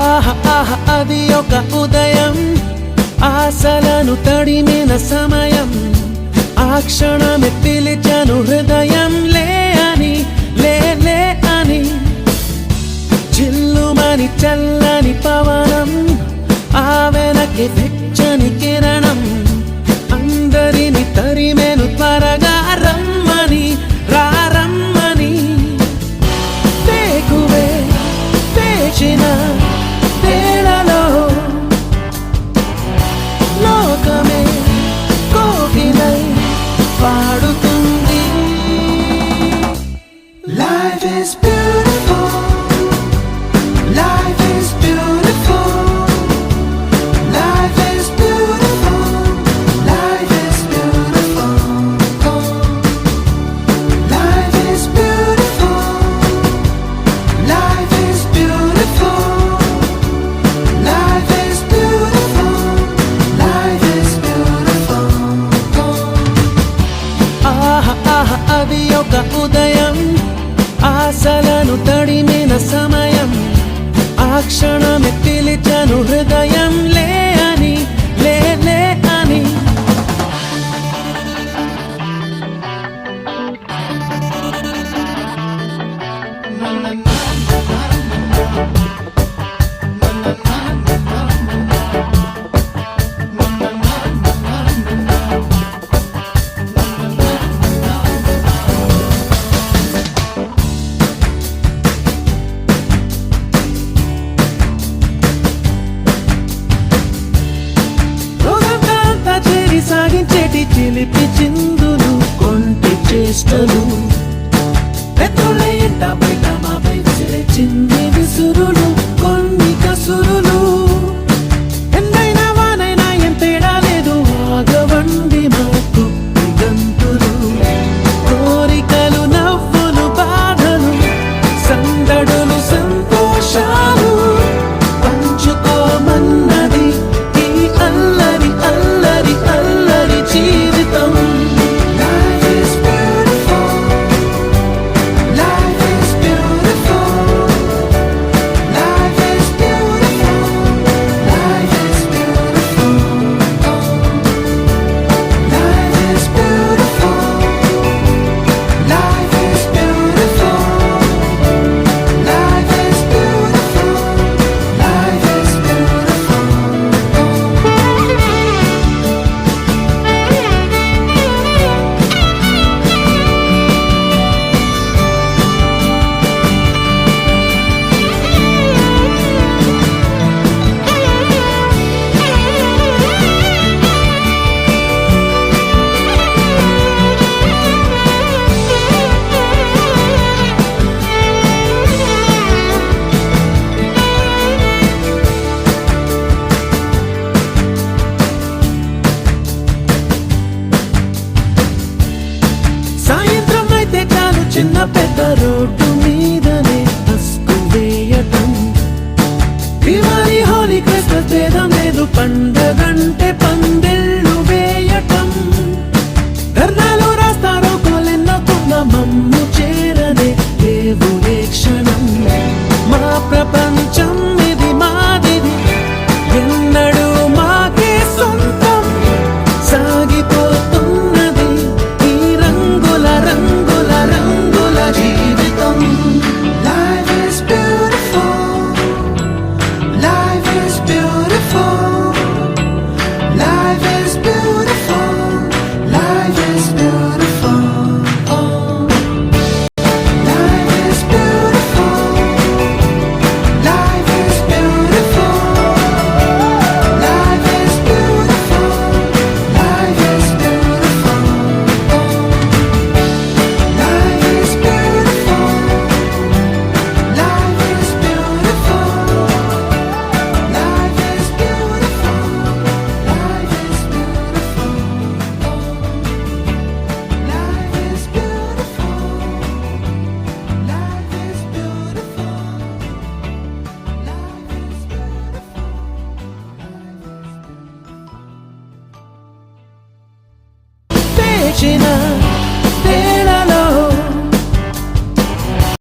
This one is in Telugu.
ఆహ ఆహ అది ఒక ఉదయం, ఆశలను తడిమిన సమయం. ఆ క్షణమే పిలిచాను హృదయం, లే అని లే లే అని. చిల్లుమని చల్లని పవనం, ఆ వెనక్కి వెచ్చని కిరణం. అందరిని తరిమెను త్వరగా రమ్మని, రారమ్మని. వేకువే వేచిన వేళలో లోకమే కోకిలై పాడుతుంది. Life is beautiful, life is beautiful, life is beautiful, life is beautiful, life is beautiful, life is beautiful, life is beautiful, life is beautiful. ఆహ ఆహ అది ఒక ఉదయం, ఆశలను తడిమిన సమయం. ఆ క్షణమే పిలిచాను హృదయం, లే అని లే లే అని. రోజంతా చేరి సాగించేటి చిలిపి చిందులు, కొంటి చేష్టలు, పెద్దోళ్ళ ఎంట